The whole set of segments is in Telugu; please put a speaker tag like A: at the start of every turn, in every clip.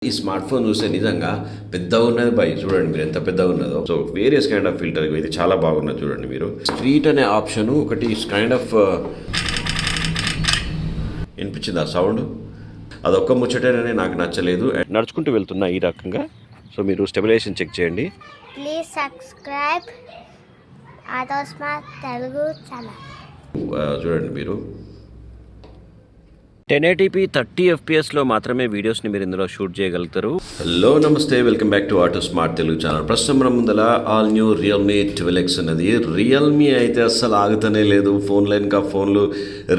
A: ఈ స్మార్ట్ ఫోన్ చూస్తే నిజంగా పెద్దగా ఉన్నది బై చూడండి మీరు ఎంత పెద్దగా ఉన్నదో. So various kind of filter ఇది చాలా బాగున్నది చూడండి మీరు. స్ట్రీట్ అనే ఆప్షన్ ఒకటి కైండ్ ఆఫ్ వినిపించింది ఆ సౌండ్, అదొక్క ముచ్చటనే నాకు నచ్చలేదు. నడుచుకుంటూ వెళ్తున్నా ఈ రకంగా. సో మీరు స్టెబిలైజేషన్ చెక్ చేయండి.
B: Please subscribe auto smart Telugu channel.
A: చూడండి మీరు 1080p 30 fps మాత్రమే వీడియోస్ని మీరు ఇందులో షూట్ చేయగలుగుతారు. హలో నమస్తే, welcome back to auto smart Telugu channel. ప్రస్తుతం మన ముందల ఆల్ న్యూ రియల్మీ 12X ఉన్నది. రియల్మీ అయితే అస్సలు ఆగుతూనే లేదు, ఫోన్లో ఇంకా ఫోన్లు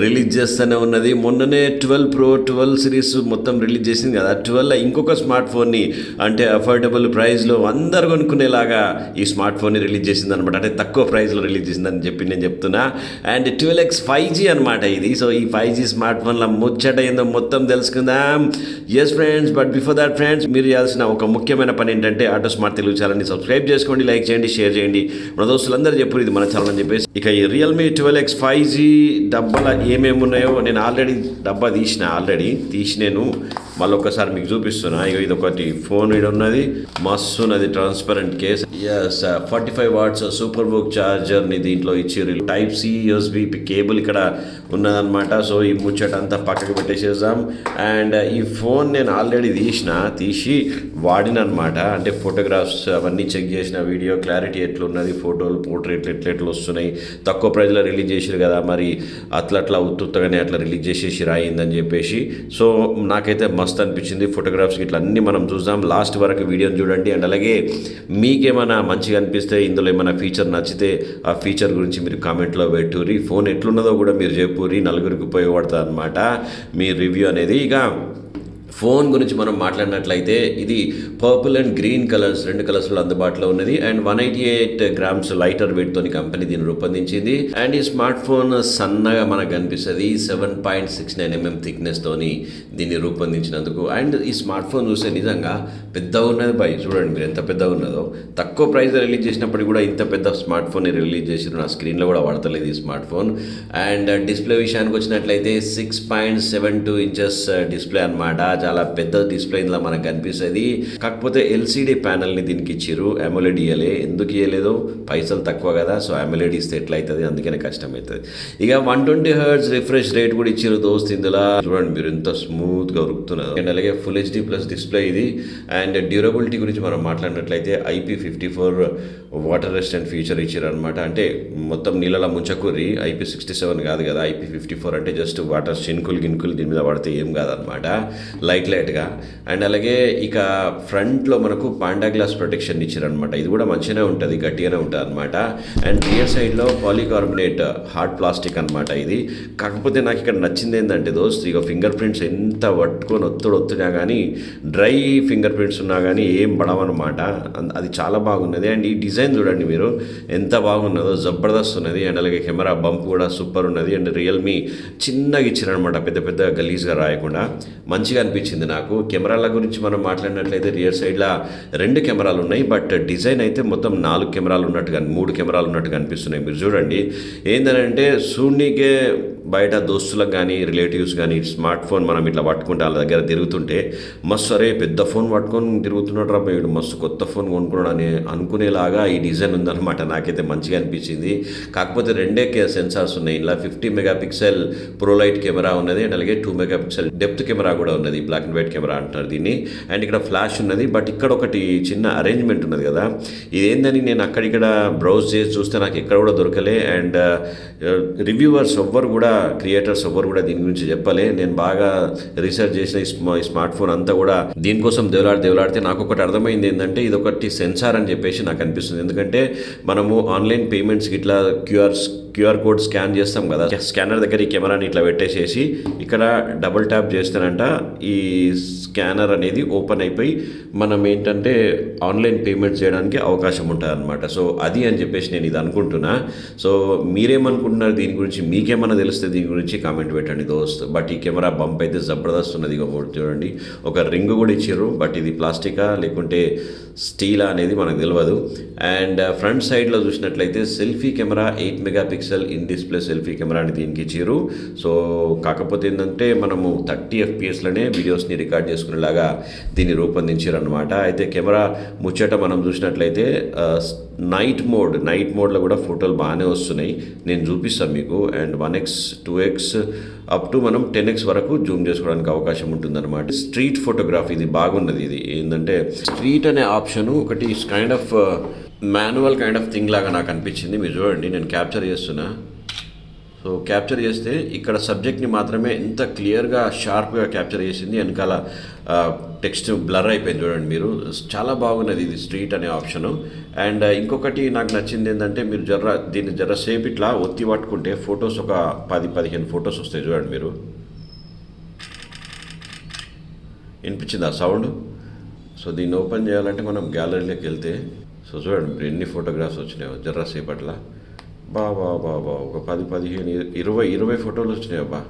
A: రిలీజ్ చేస్తూనే ఉన్నది. మొన్ననే 12 Pro 12 సిరీస్ మొత్తం రిలీజ్ చేసింది కదా. 12 ఇంకొక స్మార్ట్ ఫోన్ని అంటే అఫోర్డబుల్ ప్రైస్లో అందరు కొనుక్కునేలాగా ఈ స్మార్ట్ ఫోన్ని రిలీజ్ చేసింది అనమాట. అంటే తక్కువ ప్రైస్లో రిలీజ్ చేసిందని చెప్పి నేను చెప్తున్నా. అండ్ 12X 5G అనమాట ఇది. సో ఈ 5G స్మార్ట్ ఫోన్ల ముచ్చట ఏందో మొత్తం తెలుసుకుందాం. Yes friends, but before that friends, మీరు చేయాల్సిన ఒక ముఖ్యమైన పని ఏంటంటే ఆటో స్మార్ట్ తెలుగు ఛానల్ని సబ్స్క్రైబ్ చేసుకోండి, లైక్ చేయండి, షేర్ చేయండి. మన దోస్తులందరూ చెప్పారు ఇది మన ఛానల్ అని చెప్పేసి. ఇక ఈ రియల్మీ 12X 5G డబ్బాలో ఏమేమి ఉన్నాయో నేను ఆల్రెడీ డబ్బా తీసి నేను మళ్ళీ ఒక్కసారి మీకు చూపిస్తున్నా. ఇది ఒకటి ఫోన్ ఇది ఉన్నది, మస్తు ఉన్నది transparent case. Yes 45 watts SuperVOOC ఛార్జర్ని దీంట్లో ఇచ్చారు. టైప్ సి యూఎస్బి కేబుల్ ఇక్కడ ఉన్నదన్నమాట. సో ఈ ముచ్చట అంతా పక్కకు పెట్టేసేద్దాం. అండ్ ఈ ఫోన్ నేను ఆల్రెడీ తీసి వాడినమాట. అంటే ఫోటోగ్రాఫ్స్ అవన్నీ చెక్ చేసిన, వీడియో క్లారిటీ ఎట్లున్నది, ఫోటోలు పోర్ట్రేట్లు ఎట్లా వస్తున్నాయి, తక్కువ ప్రైజ్లో రిలీజ్ చేసారు కదా, మరి అట్లా ఉత్తుత్తగానే అట్లా రిలీజ్ చేసేసి రాయిందని చెప్పేసి. సో నాకైతే మస్తు అనిపించింది. ఫోటోగ్రాఫ్స్ ఇట్లా అన్నీ మనం చూద్దాం, లాస్ట్ వరకు వీడియోని చూడండి. అండ్ అలాగే మీకేమైనా మంచిగా అనిపిస్తే, ఇందులో ఏమైనా ఫీచర్ నచ్చితే ఆ ఫీచర్ గురించి మీరు కామెంట్లో పెట్టుర్రి. ఫోన్ ఎట్లున్నదో కూడా మీరు చెప్పుర్రి, నలుగురికి ఉపయోగపడుతుంది అనమాట మీ రివ్యూ అనేది. ఇక ఫోన్ గురించి మనం మాట్లాడినట్లయితే ఇది పర్పుల్ అండ్ గ్రీన్ కలర్స్, 2 కలర్స్లో అందుబాటులో ఉన్నది. అండ్ 188 grams లైటర్ వెయిట్తోని కంపెనీ దీన్ని రూపొందించింది. అండ్ ఈ స్మార్ట్ ఫోన్ సన్నగా మనకు కనిపిస్తుంది, 7.69 mm థిక్నెస్ తోని దీన్ని రూపొందించినందుకు. అండ్ ఈ స్మార్ట్ ఫోన్ చూస్తే నిజంగా పెద్దగా ఉన్నది బై చూడండి మీరు ఎంత పెద్దగా ఉన్నదో. తక్కువ ప్రైస్ రిలీజ్ చేసినప్పుడు కూడా ఇంత పెద్ద స్మార్ట్ ఫోన్ రిలీజ్ చేసారు. నా స్క్రీన్లో కూడా వాడతలేదు ఈ స్మార్ట్ ఫోన్. అండ్ డిస్ప్లే విషయానికి వచ్చినట్లయితే 6.72 inches డిస్ప్లే అనమాట. చాలా పెద్ద డిస్ప్లే ఇందులో మనకు కనిపిస్తుంది. కాకపోతే ఎల్సిడి ప్యానల్ని దీనికి ఇచ్చారు, అమోలెడ్ ఇయ్యలే. ఎందుకు ఇయ్యలేదో, పైసలు తక్కువ కదా. సో అమోలెడ్ ఇస్తే ఎట్లా అవుతుంది, అందుకనే కష్టమవుతుంది. ఇక 120 Hz రిఫ్రెష్ రేట్ కూడా ఇచ్చారు దోస్త్ ఇందులో. చూడండి మీరు ఎంత స్మూత్గా ఉరుకుతున్నారు. అండ్ అలాగే ఫుల్ హెచ్డి ప్లస్ డిస్ప్లే ఇది. అండ్ డ్యూరబిలిటీ గురించి మనం మాట్లాడినట్లయితే IP54 వాటర్ రెసిస్టెంట్ ఫీచర్ ఇచ్చారు అనమాట. అంటే మొత్తం నీళ్ళలా ముంచకూరి, IP67 కాదు కదా, IP54 అంటే జస్ట్ వాటర్ గిన్కులు దీని మీద పడితే ఏం కాదనమాట, లైట్గా. అండ్ అలాగే ఇక ఫ్రంట్లో మనకు పాండా గ్లాస్ ప్రొటెక్షన్ ఇచ్చారనమాట. ఇది కూడా మంచిగానే ఉంటుంది, గట్టిగానే ఉంటుంది అనమాట. అండ్ రియర్ సైడ్లో పాలికార్బోనేట్ హార్డ్ ప్లాస్టిక్ అనమాట ఇది. కాకపోతే నాకు ఇక్కడ నచ్చింది ఏంటంటే దోస్త్, ఇక ఫింగర్ ప్రింట్స్ ఎంత పట్టుకొని ఒత్తుడినా కానీ, డ్రై ఫింగర్ ప్రింట్స్ ఉన్నా కానీ ఏం పడవన్నమాట. అది చాలా బాగున్నది. అండ్ ఈ డిజైన్ చూడండి మీరు ఎంత బాగున్నదో, జబర్దస్త్ ఉన్నది. అండ్ అలాగే కెమెరా బంప్ కూడా సూపర్ ఉన్నది. అండ్ రియల్మీ చిన్నగా ఇచ్చారనమాట, పెద్ద గలీజ్గా రాయకుండా. మంచిగా అనిపించింది నాకు. కెమెరాల గురించి మనం మాట్లాడినట్లయితే రియర్ సైడ్లో 2 కెమెరాలు ఉన్నాయి, బట్ డిజైన్ అయితే మొత్తం 4 కెమెరాలు ఉన్నట్టుగా, 3 కెమెరాలు ఉన్నట్టుగా అనిపిస్తున్నాయి. మీరు చూడండి ఏంటంటే సూర్యునికే బయట దోస్తులకు కానీ రిలేటివ్స్ కానీ స్మార్ట్ ఫోన్ మనం ఇట్లా పట్టుకుంటే వాళ్ళ దగ్గర తిరుగుతుంటే మస్తు అరే పెద్ద ఫోన్ పట్టుకొని తిరుగుతున్నాడు రా వీడు, మస్తు కొత్త ఫోన్ కొనుక్కున్నాడు అని అనుకునేలాగా ఈ డిజైన్ ఉందన్నమాట. నాకైతే మంచిగా అనిపించింది. కాకపోతే 2 సెన్సార్స్ ఉన్నాయి. ఇలా 50 MP ప్రోలైట్ కెమెరా ఉన్నది. అండ్ అలాగే 2 MP డెప్త్ కెమెరా కూడా ఉన్నది, బ్లాక్ అండ్ వైట్ కెమెరా అంటారు దీన్ని. అండ్ ఇక్కడ ఫ్లాష్ ఉన్నది. బట్ ఇక్కడ ఒకటి చిన్న అరేంజ్మెంట్ ఉన్నది కదా, ఇదేందని నేను అక్కడిక్కడ బ్రౌజ్ చేసి చూస్తే నాకు ఎక్కడ కూడా దొరకలే. అండ్ రివ్యూవర్స్ ఎవ్వరు కూడా, క్రియేటర్స్ ఎవ్వరు కూడా దీని గురించి చెప్పలే. నేను బాగా రీసెర్చ్ చేసిన ఈ స్మార్ట్ ఫోన్ అంతా కూడా దీనికోసం దేవులాడితే నాకు ఒకటి అర్థమైంది ఏంటంటే, ఇది ఒకటి సెన్సార్ అని చెప్పేసి నాకు అనిపిస్తుంది. ఎందుకంటే మనము ఆన్లైన్ పేమెంట్స్కి ఇట్లా క్యూఆర్ కోడ్ స్కాన్ చేస్తాం కదా, స్కానర్ దగ్గర ఈ కెమెరాని ఇట్లా పెట్టేసేసి ఇక్కడ డబుల్ ట్యాప్ చేస్తానంట, ఈ స్కానర్ అనేది ఓపెన్ అయిపోయి మనం ఏంటంటే ఆన్లైన్ పేమెంట్ చేయడానికి అవకాశం ఉంటుంది అనమాట. సో అది అని చెప్పేసి నేను ఇది అనుకుంటున్నా. సో మీరేమనుకుంటున్నారు దీని గురించి, మీకేమన్నా తెలిస్తే దీని గురించి కామెంట్ పెట్టండి దోస్త్. బట్ ఈ కెమెరా బంప్ అయితే జబర్దస్త్ ఉన్నది. చూడండి ఒక రింగ్ కూడా ఇచ్చారు, బట్ ఇది ప్లాస్టికా లేకుంటే స్టీలా అనేది మనకు తెలియదు. అండ్ ఫ్రంట్ సైడ్లో చూసినట్లయితే selfie camera 8 MP megapixel in display selfie కెమెరాని దీనికి ఇచ్చారు. సో కాకపోతే ఏంటంటే మనము 30 FPSలోనే వీడియోస్ని రికార్డ్ చేసుకునేలాగా దీన్ని రూపొందించారు అనమాట. అయితే కెమెరా ముచ్చట మనం చూసినట్లయితే నైట్ మోడ్లో కూడా ఫోటోలు బాగానే వస్తున్నాయి. నేను చూపిస్తాను మీకు. And 1x 2x up to మనం 10x వరకు జూమ్ చేసుకోవడానికి అవకాశం ఉంటుందన్నమాట. స్ట్రీట్ ఫోటోగ్రఫీ ఇది బాగున్నది. ఇది ఏంటంటే స్ట్రీట్ అనే ఆప్షన్ ఒకటి kind of manual kind of thing లాగా నాకు అనిపించింది. మీరు చూడండి, నేను క్యాప్చర్ చేస్తున్నా. సో క్యాప్చర్ చేస్తే ఇక్కడ సబ్జెక్ట్ని మాత్రమే ఎంత క్లియర్గా షార్ప్గా క్యాప్చర్ చేసింది. వెనకాల టెక్స్ట్ బ్లర్ అయిపోయింది చూడండి మీరు. చాలా బాగున్నది ఇది స్ట్రీట్ అనే ఆప్షను. అండ్ ఇంకొకటి నాకు నచ్చింది ఏంటంటే మీరు దీన్ని జర్రసేపు ఇట్లా ఒత్తి పట్టుకుంటే ఫొటోస్ ఒక 10-15 ఫొటోస్ వస్తాయి చూడండి మీరు. వినిపించింది ఆ సౌండ్. సో దీన్ని ఓపెన్ చేయాలంటే మనం గ్యాలరీలోకి వెళ్తే సో చూడండి మీరు ఎన్ని ఫోటోగ్రాఫ్స్ వచ్చినాయో జర్రసేపు అట్లా. బాబా ఒక 10-15-20 ఫోటోలు వచ్చినాయి అబ్బా.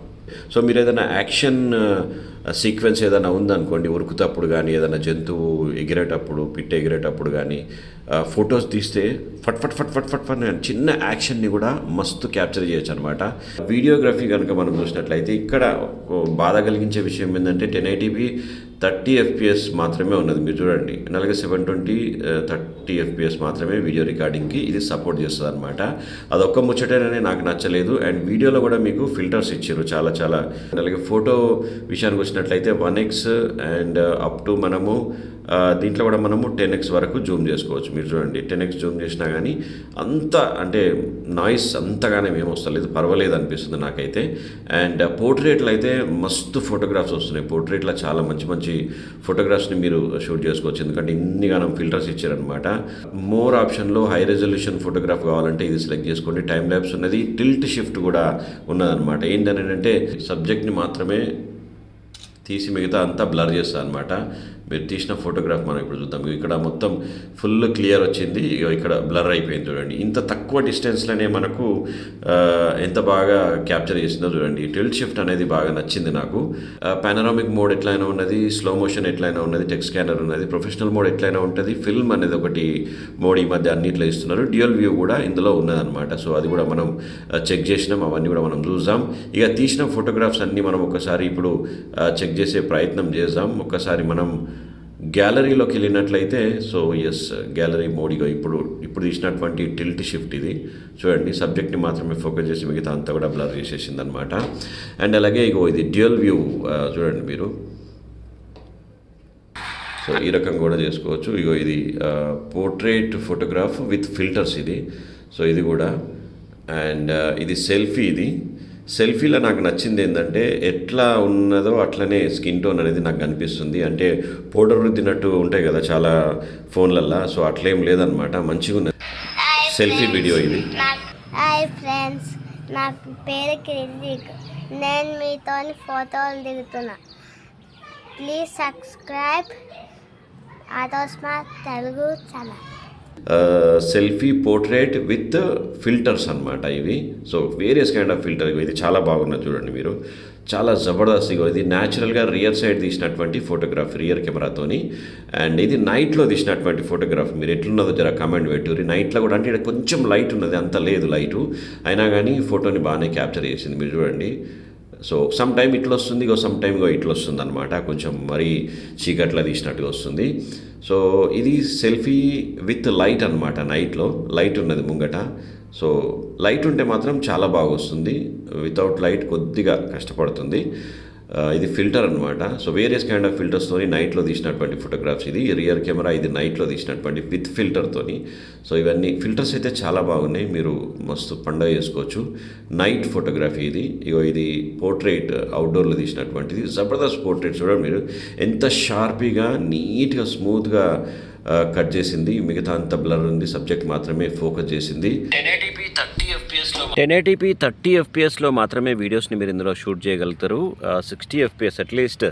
A: సో మీరు ఏదైనా యాక్షన్ సీక్వెన్స్ ఏదైనా ఉందనుకోండి, ఉరుకుతప్పుడు కానీ ఏదైనా జంతువు ఎగిరేటప్పుడు పిట్ట ఎగిరేటప్పుడు కానీ ఫొటోస్ తీస్తే ఫట్ చిన్న యాక్షన్ని కూడా మస్తు క్యాప్చర్ చేయొచ్చు అనమాట. వీడియోగ్రఫీ కనుక మనం చూసినట్లయితే ఇక్కడ బాధ కలిగించే విషయం ఏంటంటే 1080p 30 FPS మాత్రమే ఉన్నది. మీరు చూడండి, అలాగే 720 30 FPS మాత్రమే వీడియో రికార్డింగ్కి ఇది సపోర్ట్ చేస్తుంది అనమాట. అదొక్క ముచ్చటనే నాకు నచ్చలేదు. అండ్ వీడియోలో కూడా మీకు ఫిల్టర్స్ ఇచ్చారు చాలా. అలాగే ఫోటో విషయానికి వచ్చినట్లయితే 1x అండ్ అప్ టు మనము దీంట్లో కూడా మనము 10x వరకు జూమ్ చేసుకోవచ్చు. మీరు చూడండి, 10x జూమ్ చేసినా కానీ అంత అంటే నాయిస్ అంతగానే ఏం వస్తలేదు, పర్వాలేదు అనిపిస్తుంది నాకైతే. అండ్ పోర్ట్రేట్లో అయితే మస్తు ఫోటోగ్రాఫ్స్ వస్తున్నాయి. పోర్ట్రేట్లో చాలా మంచి ఫోటోగ్రాఫ్స్ని మీరు షూట్ చేసుకోవచ్చు, ఎందుకంటే ఇన్నిగానం ఫిల్టర్స్ ఇచ్చారనమాట. మోర్ ఆప్షన్లో హై రెజల్యూషన్ ఫోటోగ్రాఫ్ కావాలంటే ఇది సెలెక్ట్ చేసుకోండి. టైం ల్యాబ్స్ ఉన్నది, టిల్ట్ షిఫ్ట్ కూడా ఉన్నదనమాట. ఏంటంటే సబ్జెక్ట్ని మాత్రమే తీసి మిగతా అంతా బ్లర్ చేస్తా అనమాట. మీరు తీసిన ఫోటోగ్రాఫ్ మనం ఇప్పుడు చూద్దాం. ఇక్కడ మొత్తం ఫుల్ క్లియర్ వచ్చింది, ఇక్కడ బ్లర్ అయిపోయింది చూడండి. ఇంత తక్కువ డిస్టెన్స్లోనే మనకు ఎంత బాగా క్యాప్చర్ చేసిందో చూడండి. టిల్ట్ షిఫ్ట్ అనేది బాగా నచ్చింది నాకు. పానరామిక్ మోడ్ ఎట్లయినా ఉన్నది, స్లో మోషన్ ఎట్లయినా ఉన్నది, టెక్స్ట్ స్కానర్ ఉన్నది, ప్రొఫెషనల్ మోడ్ ఎట్లయినా ఉంటుంది, ఫిల్మ్ అనేది ఒకటి మోడ్ ఈ మధ్య అన్నిట్లో ఇస్తున్నారు. డ్యూయల్ వ్యూ కూడా ఇందులో ఉన్నదన్నమాట. సో అది కూడా మనం చెక్ చేసినాం, అవన్నీ కూడా మనం చూద్దాం. ఇక తీసిన ఫోటోగ్రాఫ్స్ అన్నీ మనం ఒకసారి ఇప్పుడు చెక్ చేసే ప్రయత్నం చేద్దాం. ఒకసారి మనం గ్యాలరీలోకి వెళ్ళినట్లయితే సో ఎస్, గ్యాలరీ మోడ్ ఇప్పుడు తీసినటువంటి టిల్ట్ షిఫ్ట్ ఇది చూడండి. సబ్జెక్ట్ని మాత్రమే ఫోకస్ చేసి మిగతా అంతా కూడా బ్లర్ చేసేసింది అనమాట. అండ్ అలాగే ఇది డ్యూయల్ వ్యూ చూడండి మీరు. సో ఈ రకం కూడా చేసుకోవచ్చు. ఇది పోర్ట్రేట్ ఫోటోగ్రాఫ్ విత్ ఫిల్టర్స్ ఇది. సో ఇది కూడా. అండ్ ఇది సెల్ఫీలో నాకు నచ్చింది ఏంటంటే ఎట్లా ఉన్నదో అట్లనే స్కిన్ టోన్ అనేది నాకు కనిపిస్తుంది. అంటే పౌడర్ రుద్దినట్టు ఉంటాయి కదా చాలా ఫోన్లల్లో, సో అట్లేం లేదనమాట. మంచిగా ఉన్నది సెల్ఫీ వీడియో ఇది.
B: హాయ్ ఫ్రెండ్స్, నా పేరు క్రితిక్. నేను మీతో ఫోటోలు దిగుతున్నా. Please subscribe AutoSmart Telugu channel.
A: Selfie portrait with filters అనమాట ఇవి. So various kind of filter. ఇది చాలా బాగున్నది చూడండి మీరు, చాలా జబర్దస్త్గా. ఇది న్యాచురల్గా రియర్ సైడ్ తీసినటువంటి ఫోటోగ్రాఫ్ రియర్ కెమెరాతోని. అండ్ ఇది నైట్లో తీసినటువంటి ఫోటోగ్రాఫ్. మీరు ఎట్లున్నదో జర కమెంట్ పెట్టుర్రి. నైట్లో కూడా అంటే ఇక్కడ కొంచెం లైట్ ఉన్నది, అంత లేదు లైటు, అయినా కానీ ఫోటోని బాగానే క్యాప్చర్ చేసింది. మీరు చూడండి. సో సమ్ టైం ఇట్లా వస్తుంది, సమ్ టైం ఇట్లా వస్తుంది అనమాట. కొంచెం మరీ చీకట్లో తీసినట్టుగా వస్తుంది. సో ఇది సెల్ఫీ విత్ లైట్ అనమాట. నైట్లో లైట్ ఉన్నది ముంగట. సో లైట్ ఉంటే మాత్రం చాలా బాగా వస్తుంది, వితౌట్ లైట్ కొద్దిగా కష్టపడుతుంది. ఇది ఫిల్టర్ అనమాట. సో వేరియస్ కైండ్ ఆఫ్ ఫిల్టర్స్తోని నైట్లో తీసినటువంటి ఫోటోగ్రాఫ్స్. ఇది రియర్ కెమెరా, ఇది నైట్లో తీసినటువంటి విత్ ఫిల్టర్తోని. సో ఇవన్నీ ఫిల్టర్స్ అయితే చాలా బాగున్నాయి, మీరు మస్తు పండుగ చేసుకోవచ్చు. నైట్ ఫోటోగ్రఫీ ఇది. ఇది పోర్ట్రేట్ అవుట్డోర్లో తీసినటువంటిది. జబర్దస్త్ పోర్ట్రేట్ చూడండి మీరు, ఎంత షార్పీగా నీట్గా స్మూత్గా కట్ చేసింది. మిగతా అంత బ్లర్ ఉంది, సబ్జెక్ట్ మాత్రమే ఫోకస్ చేసింది. 1080p 30 FPSలో మాత్రమే వీడియోస్ని మీరు ఇందులో షూట్ చేయగలుగుతారు. 60 FPS అట్లీస్ట్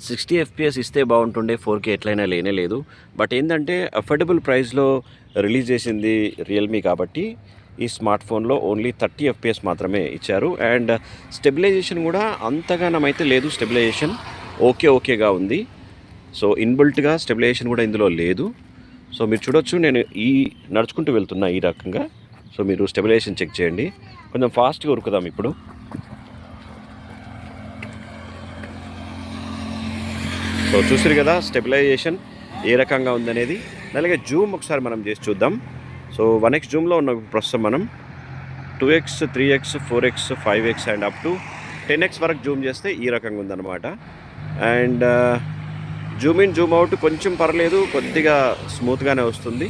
A: 60 FPS ఇస్తే బాగుంటుండే. 4K ఎట్లయినా లేనే లేదు. బట్ ఏంటంటే అఫోర్డబుల్ ప్రైస్లో రిలీజ్ చేసింది రియల్మీ కాబట్టి ఈ స్మార్ట్ ఫోన్లో ఓన్లీ 30 FPS మాత్రమే ఇచ్చారు. అండ్ స్టెబిలైజేషన్ కూడా అంతగానమైతే లేదు. స్టెబిలైజేషన్ ఓకేగా ఉంది. సో ఇన్బిల్ట్గా స్టెబిలైజేషన్ కూడా ఇందులో లేదు. సో మీరు చూడొచ్చు, నేను నడుచుకుంటూ వెళ్తున్నా ఈ రకంగా. సో మీరు స్టెబిలైజేషన్ చెక్ చేయండి. కొంచెం ఫాస్ట్గా ఉరుకుదాం ఇప్పుడు. సో చూసారు కదా స్టెబిలైజేషన్ ఏ రకంగా ఉందనేది. అలాగే జూమ్ ఒకసారి మనం చేసి చూద్దాం. సో 1x జూమ్లో ఉన్న ప్రస్తుతం మనం 2x, 3x, 4x, 5x and up to 10x వరకు జూమ్ చేస్తే ఈ రకంగా ఉందన్నమాట. And Zoom in Zoom out కొంచెం పర్లేదు, కొద్దిగా స్మూత్గానే వస్తుంది,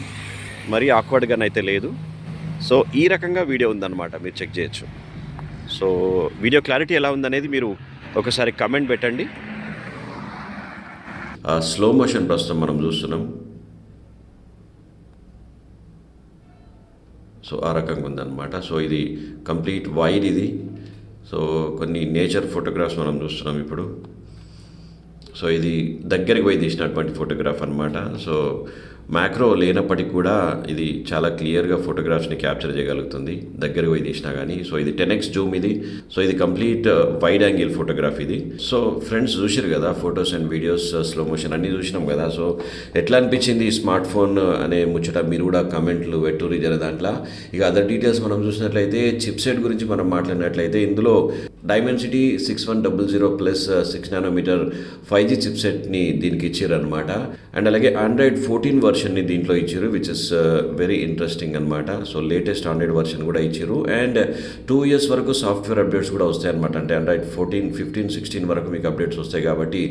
A: మరీ ఆక్వర్డ్గానే అయితే లేదు. సో ఈ రకంగా వీడియో ఉందన్నమాట, మీరు చెక్ చేయొచ్చు. సో వీడియో క్లారిటీ ఎలా ఉందనేది మీరు ఒకసారి కమెంట్ పెట్టండి. స్లో మోషన్ ప్రస్తుతం మనం చూస్తున్నాం. సో ఆ రకంగా ఉందన్నమాట. సో ఇది కంప్లీట్ వైడ్ ఇది. సో కొన్ని నేచర్ ఫోటోగ్రాఫ్స్ మనం చూస్తున్నాం ఇప్పుడు. సో ఇది దగ్గరికి పోయి తీసినటువంటి ఫోటోగ్రాఫ్ అనమాట. సో మ్యాక్రో లేనప్పటికీ కూడా ఇది చాలా క్లియర్గా ఫోటోగ్రాఫ్స్ని క్యాప్చర్ చేయగలుగుతుంది దగ్గరికి పోయి తీసినా కానీ. సో ఇది 10x జూమ్ ఇది. సో ఇది కంప్లీట్ వైడ్ యాంగిల్ ఫోటోగ్రాఫ్ ఇది. సో ఫ్రెండ్స్ చూసారు కదా photos and videos, slow motion అన్నీ చూసినాం కదా. సో ఎట్లా అనిపించింది ఈ స్మార్ట్ ఫోన్ అనే ముచ్చట మీరు కూడా కమెంట్లు పెట్టుర్రి జర దాంట్లో. ఇక అదర్ డీటెయిల్స్ మనం చూసినట్లయితే చిప్ సెట్ గురించి మనం మాట్లాడినట్లయితే ఇందులో Dimensity 6100 plus 6 nanometre 5G chip సెట్ని దీనికి ఇచ్చారు అనమాట. అండ్ అలాగే ఆండ్రాయిడ్ 14 వర్షన్ని దీంట్లో ఇచ్చారు, విచ్ ఇస్ వెరీ ఇంట్రెస్టింగ్ అనమాట. సో లేటెస్ట్ ఆండ్రాయిడ్ వర్షన్ కూడా ఇచ్చారు. అండ్ 2 years వరకు సాఫ్ట్వేర్ అప్డేట్స్ కూడా వస్తాయి అనమాట. అంటే ఆండ్రాయిడ్ 14, 15, 16 వరకు మీకు అప్డేట్స్ వస్తాయి కాబట్టి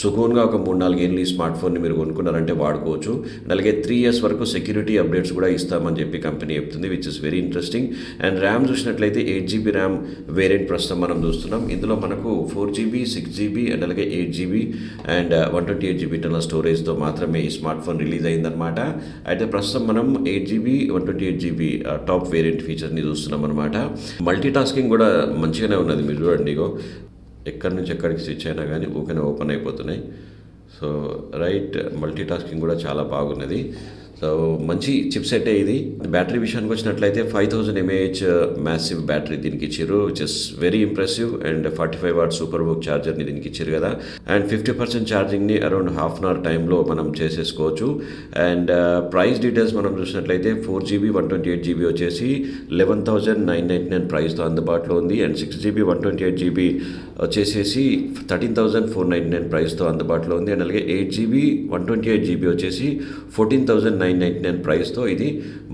A: సుకూన్గా ఒక 3-4 ఏళ్ళు ఈ స్మార్ట్ ఫోన్ని మీరు కొనుక్కున్నారంటే వాడుకోవచ్చు. అండ్ అలాగే 3 years వరకు సెక్యూరిటీ అప్డేట్స్ కూడా ఇస్తామని చెప్పి కంపెనీ చెప్తుంది, which is very interesting. And RAM చూసినట్లయితే 8GB ర్యామ్ వేరియంట్ ప్రస్తుతం మనం చూస్తున్నాం. ఇందులో మనకు 4GB, 6GB అండ్ అలాగే 8GB అండ్ 128GB ఇంటర్నల్ స్టోరేజ్తో మాత్రమే ఈ స్మార్ట్ ఫోన్ రిలీజ్ అయిందనమాట. అయితే ప్రస్తుతం మనం 8GB, 128GB టాప్ వేరియంట్ ఫీచర్ని చూస్తున్నాం అనమాట. మల్టీ టాస్కింగ్ కూడా మంచిగానే ఉన్నది. మీరు చూడండి, ఇగో ఎక్కడి నుంచి ఎక్కడికి స్విచ్ అయినా కానీ ఊకనే ఓపెన్ అయిపోతున్నాయి. సో రైట్, మల్టీ టాస్కింగ్ కూడా చాలా బాగున్నది. సో మంచి చిప్ సెటే ఇది. బ్యాటరీ విషయానికి వచ్చినట్లయితే 5000 mAh మ్యాసివ్ బ్యాటరీ దీనికి ఇచ్చారు, which is very impressive. And 45 watt SuperVOOC ఛార్జర్ని దీనికి ఇచ్చారు కదా. అండ్ 50% ఛార్జింగ్ని అరౌండ్ హాఫ్ అన్ అవర్ టైంలో మనం చేసేసుకోవచ్చు. అండ్ ప్రైస్ డీటెయిల్స్ మనం చూసినట్లయితే 4GB, 128GB వచ్చేసి 11,999 ప్రైస్తో అందుబాటులో ఉంది. అండ్ 6GB, 128GB వచ్చేసేసి 13,499 ప్రైస్తో అందుబాటులో ఉంది. అండ్ అలాగే 8GB, 128GB వచ్చేసి 14,999 ప్రైస్తో ఇది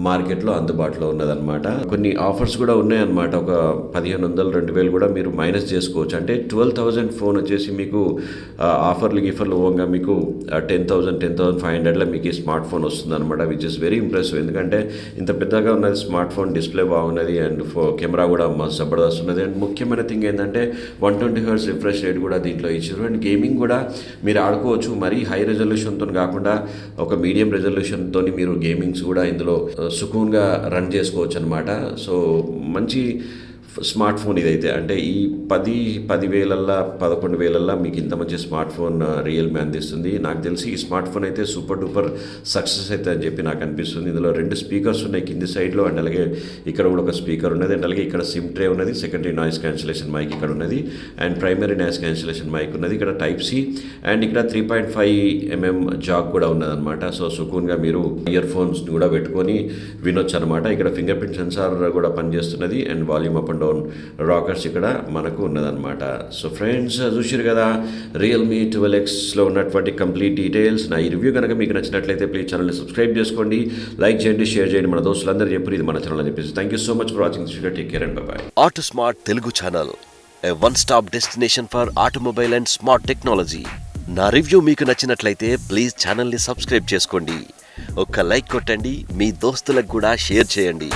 A: మార్కెట్లో అందుబాటులో ఉన్నదన్నమాట. కొన్ని ఆఫర్స్ కూడా ఉన్నాయన్నమాట. ఒక 1,500, 2,000 కూడా మీరు మైనస్ చేసుకోవచ్చు. అంటే 12,000 ఫోన్ వచ్చేసి మీకు ఆఫర్లు పోగా మీకు 10,000, 10,500లో మీకు ఈ స్మార్ట్ ఫోన్ వస్తుంది అనమాట, విచ్ ఇస్ వెరీ ఇంప్రెసివ్. ఎందుకంటే ఇంత పెద్దగా ఉన్నది స్మార్ట్ ఫోన్, డిస్ప్లే బాగున్నది అండ్ కెమెరా కూడా మస్తు జబర్దస్త్ ఉన్నది. అండ్ ముఖ్యమైన థింగ్ ఏంటంటే 120Hz రిఫ్రెష్ రేట్ కూడా దీంట్లో ఇచ్చారు. అండ్ గేమింగ్ కూడా మీరు ఆడుకోవచ్చు. మరీ హై రెజల్యూషన్తో కాకుండా ఒక మీడియం రెజల్యూషన్తో మీరు గేమింగ్స్ కూడా ఇందులో సుకూన్గా రన్ చేసుకోవచ్చు అనమాట. సో మంచి స్మార్ట్ ఫోన్ ఇదైతే. అంటే ఈ 10,000, 11,000 మీకు ఇంత మంచి స్మార్ట్ ఫోన్ రియల్మీ అందిస్తుంది. నాకు తెలిసి ఈ స్మార్ట్ ఫోన్ అయితే సూపర్ డూపర్ సక్సెస్ అయితే అని చెప్పి నాకు అనిపిస్తుంది. ఇందులో 2 స్పీకర్స్ ఉన్నాయి కింది సైడ్లో, అండ్ అలాగే ఇక్కడ కూడా ఒక స్పీకర్ ఉన్నది. అండ్ అలాగే ఇక్కడ సిమ్ ట్రే ఉన్నది, సెకండరీ నాయిస్ క్యాన్సిలేషన్ మైక్ ఇక్కడ ఉన్నది, and primary noise cancellation mic ఉన్నది. ఇక్కడ Type-C అండ్ ఇక్కడ 3.5mm జాక్ కూడా ఉన్నదన్నమాట. సో సుకూన్గా మీరు ఇయర్ ఫోన్స్ కూడా పెట్టుకొని వినొచ్చు అనమాట. ఇక్కడ ఫింగర్ ప్రింట్ సెన్సార్ కూడా పనిచేస్తున్నది. And volume up and down rockers ఇక్కడ మనకు ఉన్నదన్నమాట. సో ఫ్రెండ్స్ చూసారు కదా రియల్మీ 12Xలో ఉన్నటువంటి కంప్లీట్ డీటెయిల్స్. నా ఈ రివ్యూ కనుక మీకు నచ్చినట్లయితే ప్లీజ్ ఛానల్ని సబ్స్క్రైబ్ చేసుకోండి, లైక్ చేయండి, షేర్ చేయండి. మన దోస్తులందరూ చెప్పి ఇది మన ఛానల్ అని చెప్పేసి. Thank you so much for watching this video. Take care and by by.
C: Auto smart Telugu channel, A one stop destination for automobile and smart technology. నా రివ్యూ మీకు నచ్చినట్లయితే ప్లీజ్ ఛానల్ని సబ్స్క్రైబ్ చేసుకోండి, ఒక్క లైక్ కొట్టండి, మీ దోస్తులకు కూడా షేర్ చేయండి.